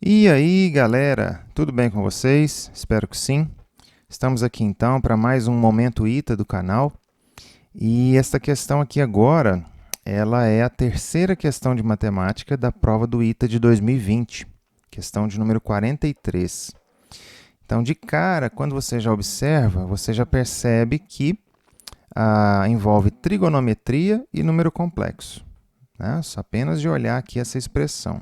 E aí, galera, tudo bem com vocês? Espero que sim. Estamos aqui então para mais um Momento ITA do canal. E esta questão aqui agora, ela é a terceira questão de matemática da prova do ITA de 2020, questão de número 43. Então, de cara, quando você já observa, você já percebe que envolve trigonometria e número complexo, né? Só apenas de olhar aqui essa expressão.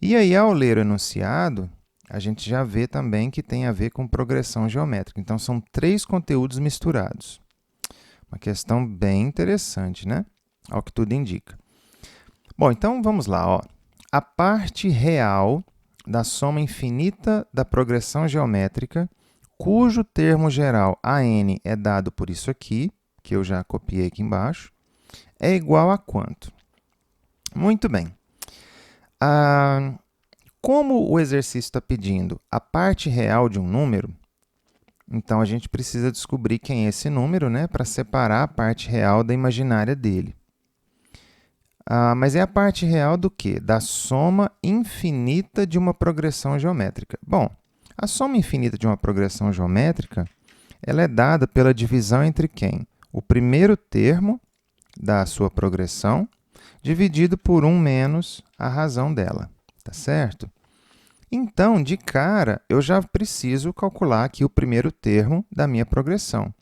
E aí, ao ler o enunciado, a gente já vê também que tem a ver com progressão geométrica. Então, são três conteúdos misturados. Uma questão bem interessante, né? Ao que tudo indica. Bom, então vamos lá. Ó. A parte real da soma infinita da progressão geométrica, cujo termo geral AN é dado por isso aqui, que eu já copiei aqui embaixo, é igual a quanto? Muito bem. Como o exercício está pedindo a parte real de um número, então a gente precisa descobrir quem é esse número, né, para separar a parte real da imaginária dele. Mas é a parte real do quê? Da soma infinita de uma progressão geométrica. Bom, a soma infinita de uma progressão geométrica ela é dada pela divisão entre quem? O primeiro termo da sua progressão dividido por 1 menos a razão dela. Tá certo? Então, de cara, eu já preciso calcular aqui o primeiro termo da minha progressão.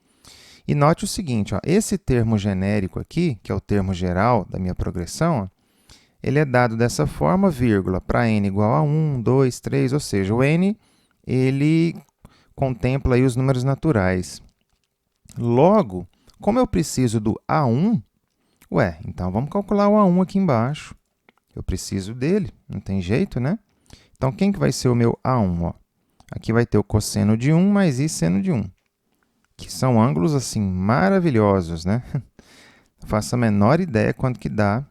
E note o seguinte, ó, esse termo genérico aqui, que é o termo geral da minha progressão, ó, ele é dado dessa forma, vírgula, para n igual a 1, 2, 3, ou seja, o n ele contempla aí os números naturais. Logo, como eu preciso do A1, então vamos calcular o A1 aqui embaixo. Eu preciso dele, não tem jeito, né? Então, quem que vai ser o meu A1? Ó? Aqui vai ter o cosseno de 1 mais i seno de 1, que são ângulos assim maravilhosos, né? Não faço a menor ideia quanto que dá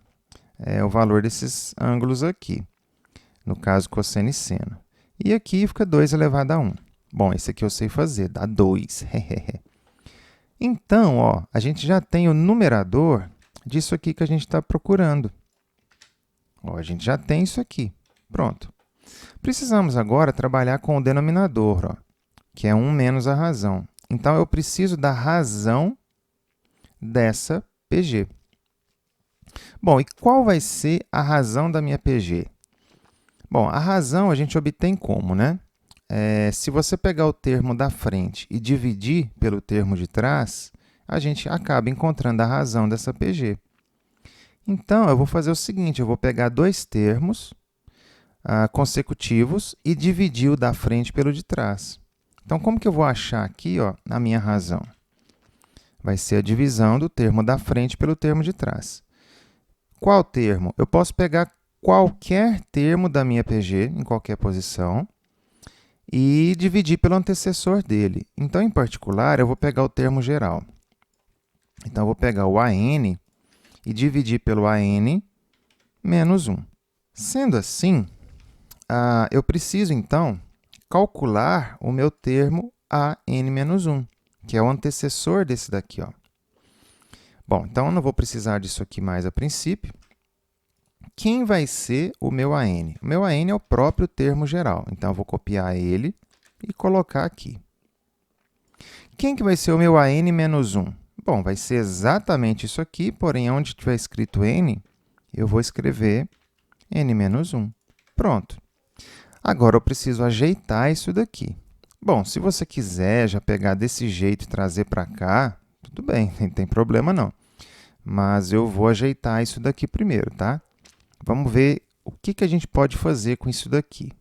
o valor desses ângulos aqui, no caso, cosseno e seno. E aqui fica 2 elevado a 1. Bom, esse aqui eu sei fazer, dá 2. Então, ó, a gente já tem o numerador disso aqui que a gente está procurando. Ó, a gente já tem isso aqui. Pronto. Precisamos agora trabalhar com o denominador, ó, que é 1 menos a razão. Então, eu preciso da razão dessa PG. Bom, e qual vai ser a razão da minha PG? Bom, a razão a gente obtém como, né? Se você pegar o termo da frente e dividir pelo termo de trás, a gente acaba encontrando a razão dessa PG. Então, eu vou fazer o seguinte, eu vou pegar dois termos consecutivos e dividir o da frente pelo de trás. Então, como que eu vou achar aqui a minha razão? Vai ser a divisão do termo da frente pelo termo de trás. Qual termo? Eu posso pegar qualquer termo da minha PG, em qualquer posição, e dividir pelo antecessor dele. Então, em particular, eu vou pegar o termo geral. Então, eu vou pegar o AN e dividir pelo AN menos 1. Sendo assim, eu preciso, então, calcular o meu termo AN menos 1, que é o antecessor desse daqui. Ó. Bom, então, eu não vou precisar disso aqui mais a princípio. Quem vai ser o meu AN? O meu AN é o próprio termo geral. Então, eu vou copiar ele e colocar aqui. Quem que vai ser o meu AN menos 1? Bom, vai ser exatamente isso aqui, porém, onde tiver escrito N, eu vou escrever N menos 1. Pronto. Agora, eu preciso ajeitar isso daqui. Bom, se você quiser já pegar desse jeito e trazer para cá, tudo bem, não tem problema não. Mas eu vou ajeitar isso daqui primeiro, tá? Vamos ver o que a gente pode fazer com isso daqui.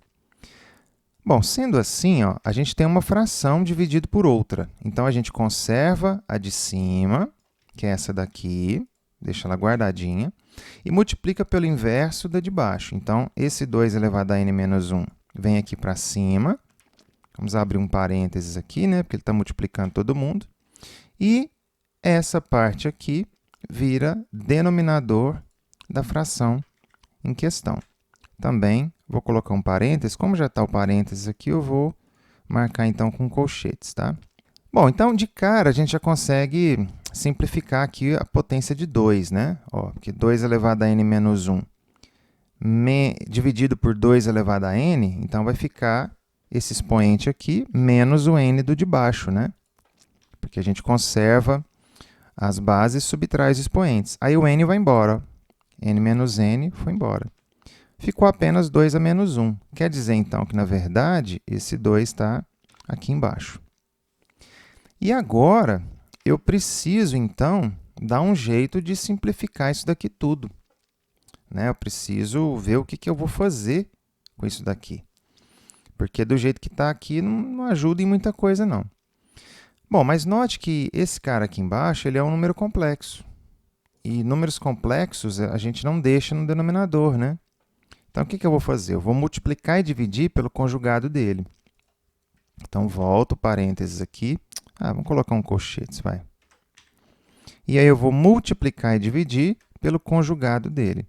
Bom, sendo assim, ó, a gente tem uma fração dividida por outra. Então, a gente conserva a de cima, que é essa daqui, deixa ela guardadinha, e multiplica pelo inverso da de baixo. Então, esse 2 elevado a n menos 1 vem aqui para cima. Vamos abrir um parênteses aqui, né, porque ele está multiplicando todo mundo. E essa parte aqui vira denominador da fração em questão. Também vou colocar um parênteses. Como já está o parênteses aqui, eu vou marcar, então, com colchetes, tá? Bom, então, de cara, a gente já consegue simplificar aqui a potência de 2, né? Ó, porque 2 elevado a n menos 1 dividido por 2 elevado a n, então vai ficar esse expoente aqui menos o n do de baixo, né? Porque a gente conserva as bases e subtrai os expoentes. Aí o n vai embora. N menos n foi embora. Ficou apenas 2 a menos 1. Quer dizer, então, que, na verdade, esse 2 está aqui embaixo. E agora, eu preciso, então, dar um jeito de simplificar isso daqui tudo, né? Eu preciso ver o que eu vou fazer com isso daqui. Porque do jeito que está aqui, não ajuda em muita coisa, não. Bom, mas note que esse cara aqui embaixo ele é um número complexo. E números complexos a gente não deixa no denominador, né? Então, o que eu vou fazer? Eu vou multiplicar e dividir pelo conjugado dele. Então, volto o parênteses aqui. Vamos colocar um colchetes, vai. E aí eu vou multiplicar e dividir pelo conjugado dele.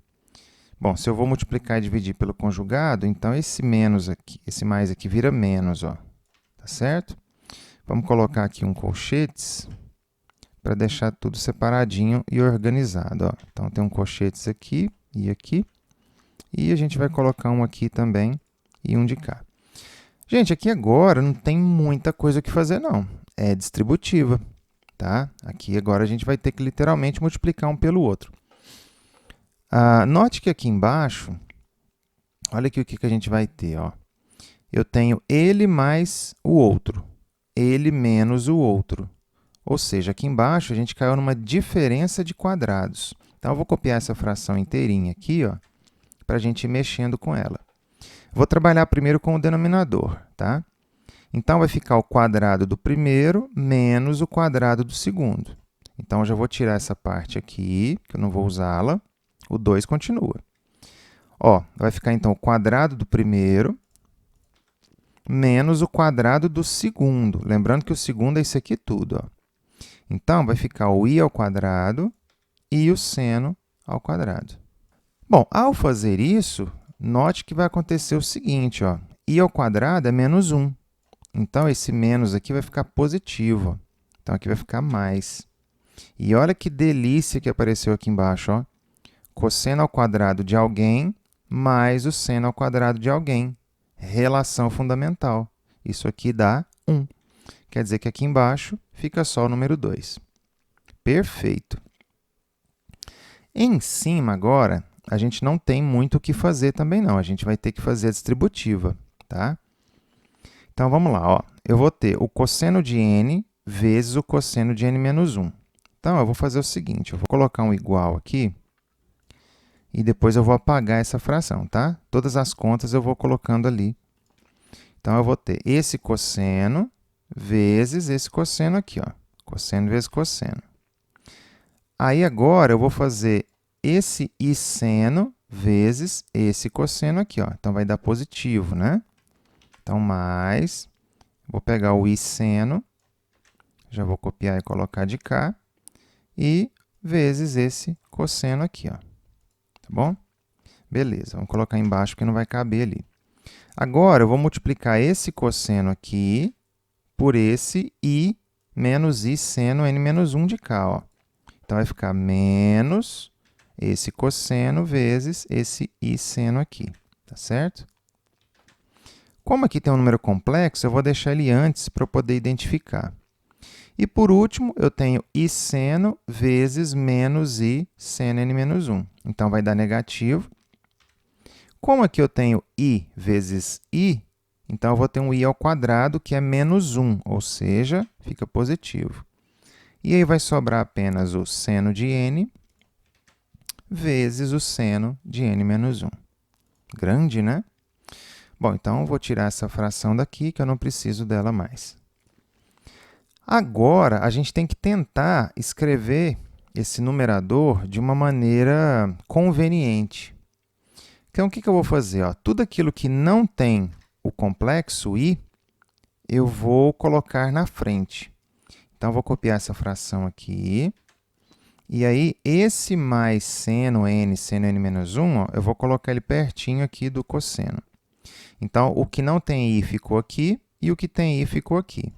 Bom, se eu vou multiplicar e dividir pelo conjugado, então esse menos aqui, esse mais aqui vira menos, ó. Tá certo? Vamos colocar aqui um colchetes para deixar tudo separadinho e organizado, ó. Então, tem um colchetes aqui e aqui. E a gente vai colocar um aqui também e um de cá. Gente, aqui agora não tem muita coisa que fazer, não. É distributiva, tá? Aqui agora a gente vai ter que literalmente multiplicar um pelo outro. Note que aqui embaixo, olha aqui o que a gente vai ter, ó. Eu tenho ele mais o outro, ele menos o outro. Ou seja, aqui embaixo a gente caiu numa diferença de quadrados. Então, eu vou copiar essa fração inteirinha aqui, ó, para a gente ir mexendo com ela. Vou trabalhar primeiro com o denominador, tá? Então, vai ficar o quadrado do primeiro menos o quadrado do segundo. Então, eu já vou tirar essa parte aqui, que eu não vou usá-la. O 2 continua. Ó, vai ficar, então, o quadrado do primeiro menos o quadrado do segundo. Lembrando que o segundo é isso aqui tudo, ó. Então, vai ficar o i ao quadrado e o seno ao quadrado. Bom, ao fazer isso, note que vai acontecer o seguinte, ó. I ao quadrado é menos 1. Então, esse menos aqui vai ficar positivo, ó. Então, aqui vai ficar mais. E olha que delícia que apareceu aqui embaixo, ó. Cosseno ao quadrado de alguém mais o seno ao quadrado de alguém. Relação fundamental. Isso aqui dá 1. Quer dizer que aqui embaixo fica só o número 2. Perfeito. Em cima, agora, a gente não tem muito o que fazer também, não. A gente vai ter que fazer a distributiva, tá? Então, vamos lá, ó. Eu vou ter o cosseno de n vezes o cosseno de n menos 1. Então, eu vou fazer o seguinte, eu vou colocar um igual aqui e depois eu vou apagar essa fração, tá? Todas as contas eu vou colocando ali. Então, eu vou ter esse cosseno vezes esse cosseno aqui, ó. Cosseno vezes cosseno. Aí, agora, eu vou fazer esse i seno vezes esse cosseno aqui, ó. Então, vai dar positivo, né? Então, mais, vou pegar o i seno, já vou copiar e colocar de cá, e vezes esse cosseno aqui, ó. Tá bom? Beleza, vamos colocar embaixo porque não vai caber ali. Agora, eu vou multiplicar esse cosseno aqui por esse i menos i seno n menos 1 de cá, ó. Então, vai ficar menos esse cosseno vezes esse i seno aqui, tá certo? Como aqui tem um número complexo, eu vou deixar ele antes para eu poder identificar. E, por último, eu tenho i seno vezes menos i seno n menos 1. Então, vai dar negativo. Como aqui eu tenho i vezes i, então eu vou ter um i ao quadrado, que é menos 1, ou seja, fica positivo. E aí vai sobrar apenas o seno de n vezes o seno de n menos 1. Grande, né? Bom, então, eu vou tirar essa fração daqui, que eu não preciso dela mais. Agora, a gente tem que tentar escrever esse numerador de uma maneira conveniente. Então, o que eu vou fazer? Ó, tudo aquilo que não tem o complexo i, eu vou colocar na frente. Então, eu vou copiar essa fração aqui. E aí, esse mais seno n menos 1, ó, eu vou colocar ele pertinho aqui do cosseno. Então, o que não tem i ficou aqui e o que tem i ficou aqui.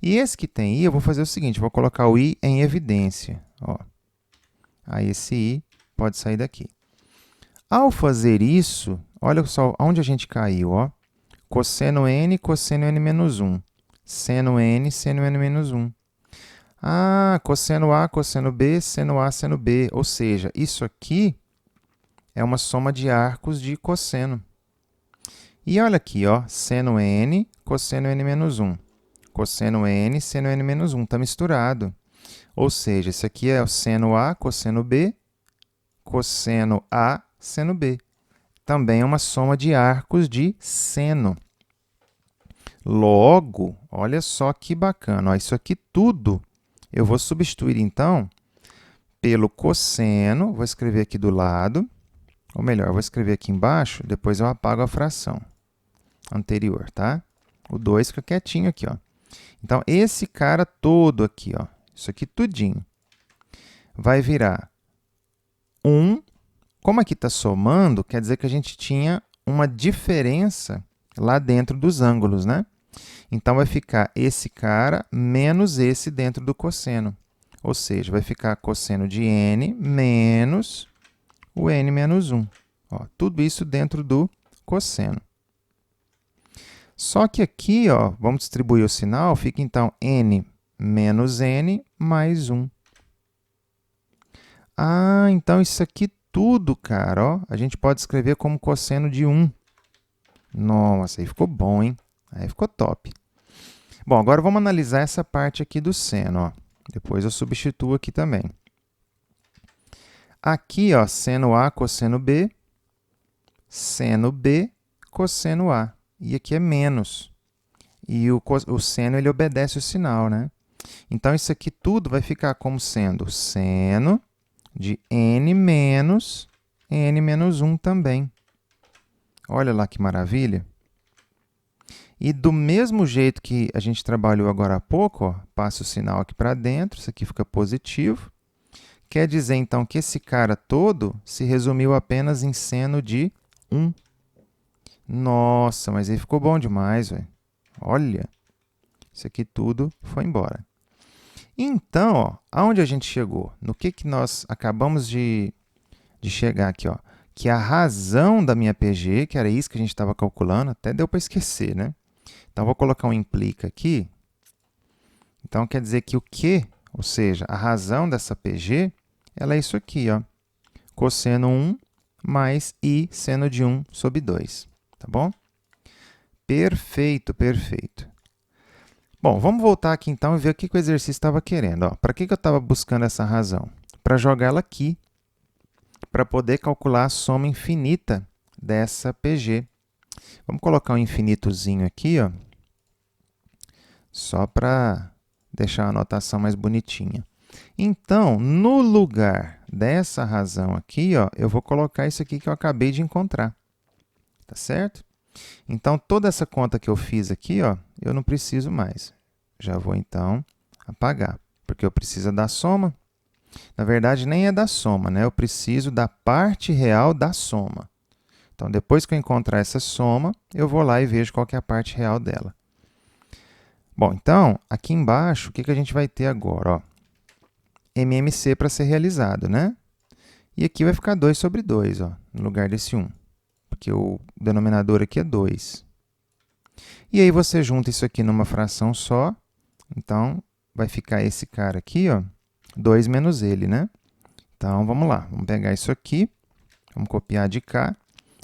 E esse que tem i, eu vou fazer o seguinte, vou colocar o i em evidência. Ó. Aí, esse i pode sair daqui. Ao fazer isso, olha só onde a gente caiu, ó. Cosseno n menos 1. Seno n menos 1. Ah, cosseno A, cosseno B, seno A, seno B. Ou seja, isso aqui é uma soma de arcos de cosseno. E olha aqui, ó, seno n, cosseno n menos 1. Cosseno n, seno n menos 1. Está misturado. Ou seja, isso aqui é o seno A, cosseno B, cosseno A, seno B. Também é uma soma de arcos de seno. Logo, olha só que bacana. Ó, isso aqui tudo eu vou substituir, então, pelo cosseno. Vou escrever aqui do lado. Ou melhor, vou escrever aqui embaixo, depois eu apago a fração anterior, tá? O 2 fica quietinho aqui, ó. Então, esse cara todo aqui, ó, isso aqui tudinho, vai virar 1. Como aqui está somando, quer dizer que a gente tinha uma diferença lá dentro dos ângulos, né? Então, vai ficar esse cara menos esse dentro do cosseno. Ou seja, vai ficar cosseno de n menos o n menos 1. Ó, tudo isso dentro do cosseno. Só que aqui, ó, vamos distribuir o sinal, fica então n menos n mais 1. Ah, então isso aqui tudo, cara, ó, a gente pode escrever como cosseno de 1. Nossa, aí ficou bom, hein? Aí ficou top. Bom, agora vamos analisar essa parte aqui do seno, ó. Depois eu substituo aqui também. Aqui, ó, seno A, cosseno B, seno B, cosseno A. E aqui é menos. E o seno, ele obedece o sinal, né? Então, isso aqui tudo vai ficar como sendo seno de n menos 1 também. Olha lá que maravilha. E do mesmo jeito que a gente trabalhou agora há pouco, ó, passa o sinal aqui para dentro, isso aqui fica positivo. Quer dizer, então, que esse cara todo se resumiu apenas em seno de 1. Nossa, mas aí ficou bom demais, velho. Olha, isso aqui tudo foi embora. Então, ó, aonde a gente chegou? No que nós acabamos de chegar aqui, ó? Que a razão da minha PG, que era isso que a gente estava calculando, até deu para esquecer, né? Então, vou colocar um implica aqui. Então, quer dizer que o Q, ou seja, a razão dessa PG, ela é isso aqui, ó. Cosseno 1 mais I seno de 1 sobre 2. Tá bom? Perfeito, perfeito. Bom, vamos voltar aqui então e ver o que o exercício estava querendo. Para que eu estava buscando essa razão? Para jogar ela aqui, para poder calcular a soma infinita dessa PG. Vamos colocar um infinitozinho aqui, ó, só para deixar a anotação mais bonitinha. Então, no lugar dessa razão aqui, ó, eu vou colocar isso aqui que eu acabei de encontrar. Tá certo? Então, toda essa conta que eu fiz aqui, ó, eu não preciso mais. Já vou, então, apagar, porque eu preciso da soma. Na verdade, nem é da soma, né? Eu preciso da parte real da soma. Então, depois que eu encontrar essa soma, eu vou lá e vejo qual que é a parte real dela. Bom, então, aqui embaixo, o que a gente vai ter agora? Ó, MMC para ser realizado, né? E aqui vai ficar 2 sobre 2, ó, no lugar desse 1. Porque o denominador aqui é 2. E aí você junta isso aqui numa fração só. Então, vai ficar esse cara aqui, ó, 2 menos ele, né? Então, vamos lá. Vamos pegar isso aqui, vamos copiar de cá.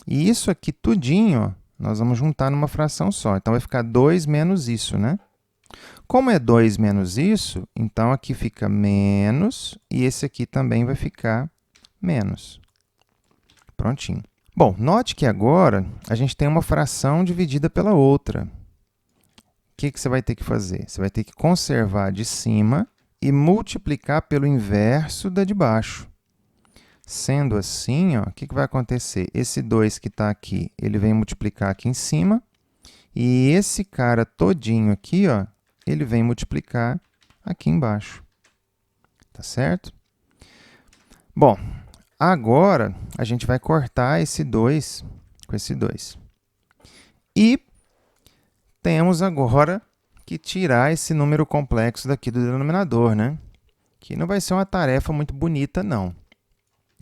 E isso aqui tudinho, ó, nós vamos juntar numa fração só. Então, vai ficar 2 menos isso, né? Como é 2 menos isso, então aqui fica menos, e esse aqui também vai ficar menos. Prontinho. Bom, note que agora a gente tem uma fração dividida pela outra. O que você vai ter que fazer? Você vai ter que conservar de cima e multiplicar pelo inverso da de baixo. Sendo assim, ó, o que vai acontecer? Esse 2 que está aqui, ele vem multiplicar aqui em cima, e esse cara todinho aqui, ó, ele vem multiplicar aqui embaixo. Tá certo? Bom, agora a gente vai cortar esse 2 com esse 2. E temos agora que tirar esse número complexo daqui do denominador, né? Que não vai ser uma tarefa muito bonita, não.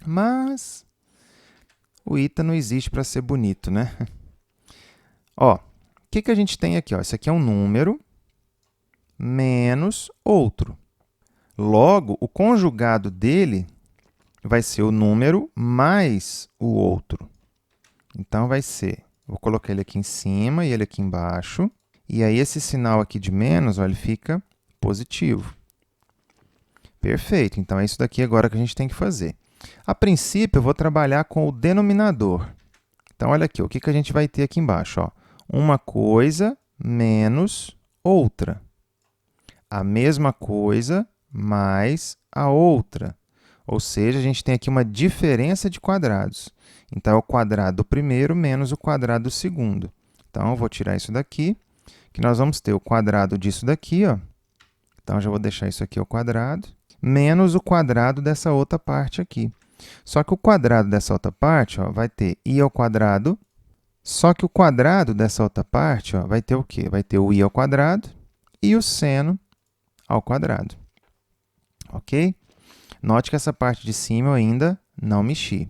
Mas O ita não existe para ser bonito, né? Ó, o que a gente tem aqui? Ó? Isso aqui é um número menos outro. Logo, o conjugado dele vai ser o número mais o outro. Então, vai ser, vou colocar ele aqui em cima e ele aqui embaixo. E aí, esse sinal aqui de menos, ó, ele fica positivo. Perfeito. Então, é isso daqui agora que a gente tem que fazer. A princípio, eu vou trabalhar com o denominador. Então, olha aqui, o que a gente vai ter aqui embaixo? Ó? Uma coisa menos outra. A mesma coisa mais a outra. Ou seja, a gente tem aqui uma diferença de quadrados. Então, é o quadrado do primeiro menos o quadrado do segundo. Então, eu vou tirar isso daqui, que nós vamos ter o quadrado disso daqui, ó. Então, já vou deixar isso aqui ao quadrado, menos o quadrado dessa outra parte aqui. Só que o quadrado dessa outra parte, ó, vai ter i ao quadrado. Só que o quadrado dessa outra parte, ó, vai ter o quê? Vai ter o i ao quadrado e o seno ao quadrado. Ok? Note que essa parte de cima eu ainda não mexi.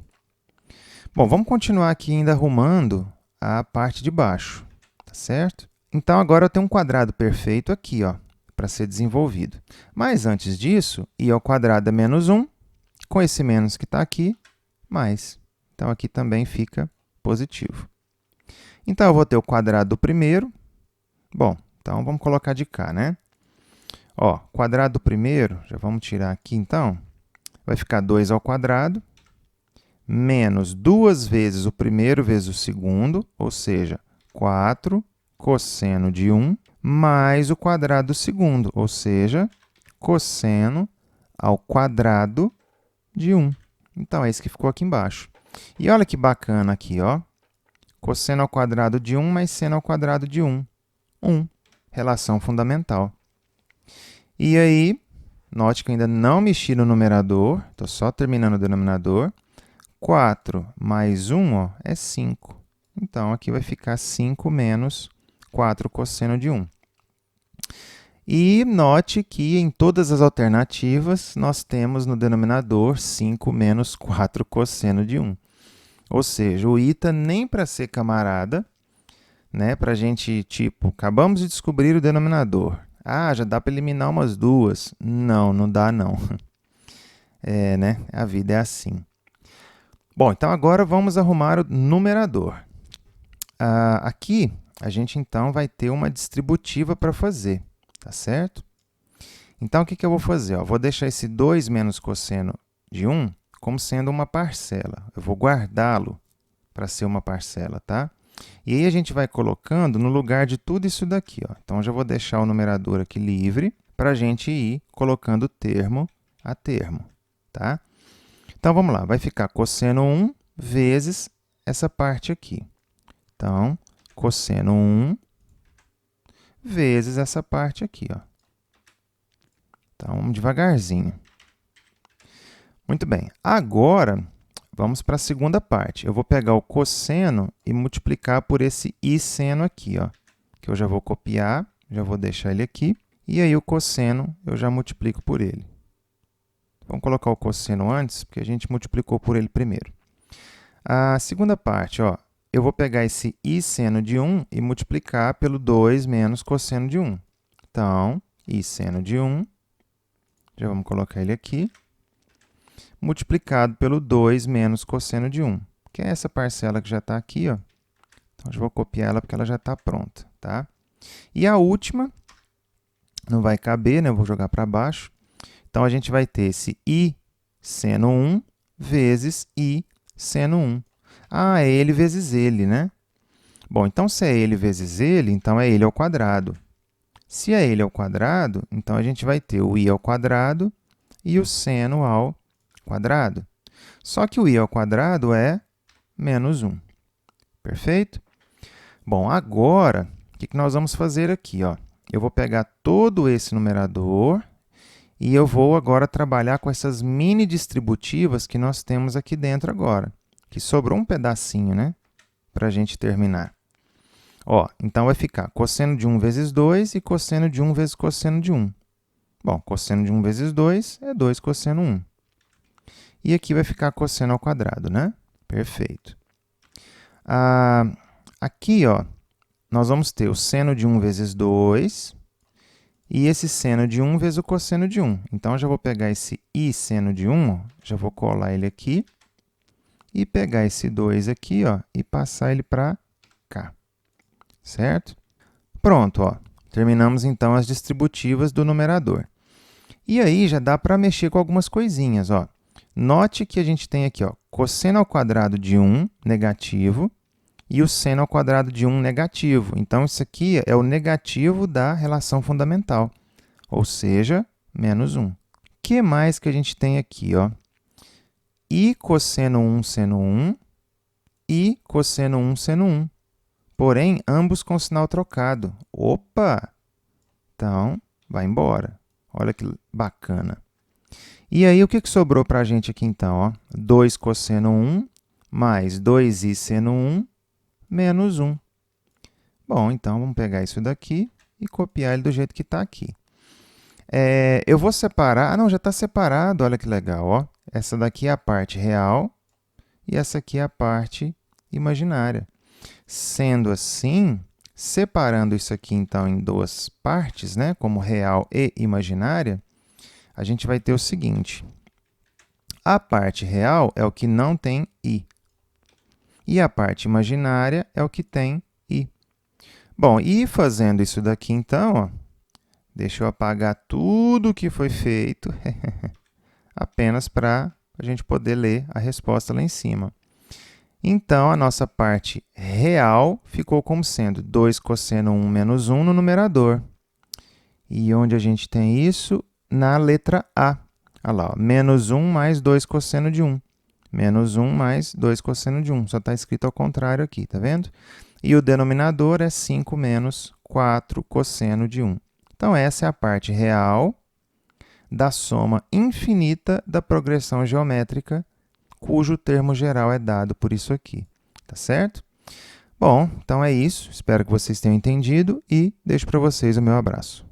Bom, vamos continuar aqui ainda arrumando a parte de baixo, tá certo? Então, agora eu tenho um quadrado perfeito aqui, ó, para ser desenvolvido. Mas, antes disso, i ao quadrado é menos 1, com esse menos que está aqui, mais. Então, aqui também fica positivo. Então, eu vou ter o quadrado do primeiro. Bom, então, vamos colocar de cá, né? Ó, quadrado do primeiro, já vamos tirar aqui, então, vai ficar 2 ao quadrado, menos 2 vezes o primeiro vezes o segundo, ou seja, 4 cosseno de 1, mais o quadrado do segundo, ou seja, cosseno ao quadrado de 1. Então, é isso que ficou aqui embaixo. E olha que bacana aqui, ó. Cosseno ao quadrado de 1 mais seno ao quadrado de 1. 1. Relação fundamental. E aí, note que eu ainda não mexi no numerador, estou só terminando o denominador. 4 mais 1, ó, é 5. Então, aqui vai ficar 5 menos 4 cosseno de 1. E note que em todas as alternativas, nós temos no denominador 5 menos 4 cosseno de 1. Ou seja, o ita nem para ser camarada, né, para a gente, tipo, acabamos de descobrir o denominador. Ah, já dá para eliminar umas duas. Não, não dá não. É, né? A vida é assim. Bom, então agora vamos arrumar o numerador. Aqui, a gente então vai ter uma distributiva para fazer, tá certo? Então, o que eu vou fazer? Ó, vou deixar esse 2 menos cosseno de 1 como sendo uma parcela. Eu vou guardá-lo para ser uma parcela, tá? E aí, a gente vai colocando no lugar de tudo isso daqui, ó. Então, eu já vou deixar o numerador aqui livre para a gente ir colocando termo a termo, tá? Então, vamos lá. Vai ficar cosseno 1 vezes essa parte aqui. Então, cosseno 1 vezes essa parte aqui, ó. Então, vamos devagarzinho. Muito bem. Agora, vamos para a segunda parte. Eu vou pegar o cosseno e multiplicar por esse i seno aqui, ó, que eu já vou copiar, já vou deixar ele aqui. E aí, o cosseno, eu já multiplico por ele. Vamos colocar o cosseno antes, porque a gente multiplicou por ele primeiro. A segunda parte, ó, eu vou pegar esse i seno de 1 e multiplicar pelo 2 menos cosseno de 1. Então, i seno de 1, já vamos colocar ele aqui, multiplicado pelo 2 menos cosseno de 1, que é essa parcela que já está aqui, ó. Então, eu vou copiar ela porque ela já está pronta, tá? E a última, não vai caber, né? Eu vou jogar para baixo. Então, a gente vai ter esse i seno 1 vezes i seno 1. Ah, é ele vezes ele, né? Bom, então, se é ele vezes ele, então é ele ao quadrado. Se é ele ao quadrado, então a gente vai ter o i ao quadrado e o seno ao quadrado. Só que o i ao quadrado é menos 1. Perfeito? Bom, agora, o que nós vamos fazer aqui? Ó? Eu vou pegar todo esse numerador e eu vou agora trabalhar com essas mini distributivas que nós temos aqui dentro agora, que sobrou um pedacinho, né, para a gente terminar. Ó, então, vai ficar cosseno de 1 vezes 2 e cosseno de 1 vezes cosseno de 1. Bom, cosseno de 1 vezes 2 é 2 cosseno 1. E aqui vai ficar cosseno ao quadrado, né? Perfeito. Aqui, ó, nós vamos ter o seno de 1 vezes 2 e esse seno de 1 vezes o cosseno de 1. Então, eu já vou pegar esse i seno de 1, ó, já vou colar ele aqui e pegar esse 2 aqui, ó, e passar ele para cá, certo? Pronto, ó, terminamos então as distributivas do numerador. E aí já dá para mexer com algumas coisinhas, ó. Note que a gente tem aqui, ó, cosseno ao quadrado de 1, negativo, e o seno ao quadrado de 1, negativo. Então, isso aqui é o negativo da relação fundamental, ou seja, menos 1. O que mais que a gente tem aqui, ó? I cosseno 1, seno 1, e cosseno 1, seno 1. Porém, ambos com sinal trocado. Opa! Então, vai embora. Olha que bacana. E aí, o que sobrou para a gente aqui, então? Ó? 2 cosseno 1 mais 2i seno 1 menos 1. Bom, então, vamos pegar isso daqui e copiar ele do jeito que está aqui. Eu vou separar... Ah, não, já está separado. Olha que legal. Ó. Essa daqui é a parte real e essa aqui é a parte imaginária. Sendo assim, separando isso aqui, então, em duas partes, né, como real e imaginária, a gente vai ter o seguinte. A parte real é o que não tem i. E a parte imaginária é o que tem i. Bom, e fazendo isso daqui, então, ó, deixa eu apagar tudo que foi feito, apenas para a gente poder ler a resposta lá em cima. Então, a nossa parte real ficou como sendo 2 cosseno 1 menos 1 no numerador. E onde a gente tem isso? Na letra A. Olha lá, ó, menos 1 mais 2 cosseno de 1. Menos 1 mais 2 cosseno de 1. Só está escrito ao contrário aqui, tá vendo? E o denominador é 5 menos 4 cosseno de 1. Então, essa é a parte real da soma infinita da progressão geométrica, cujo termo geral é dado por isso aqui. Tá certo? Bom, então é isso. Espero que vocês tenham entendido e deixo para vocês o meu abraço.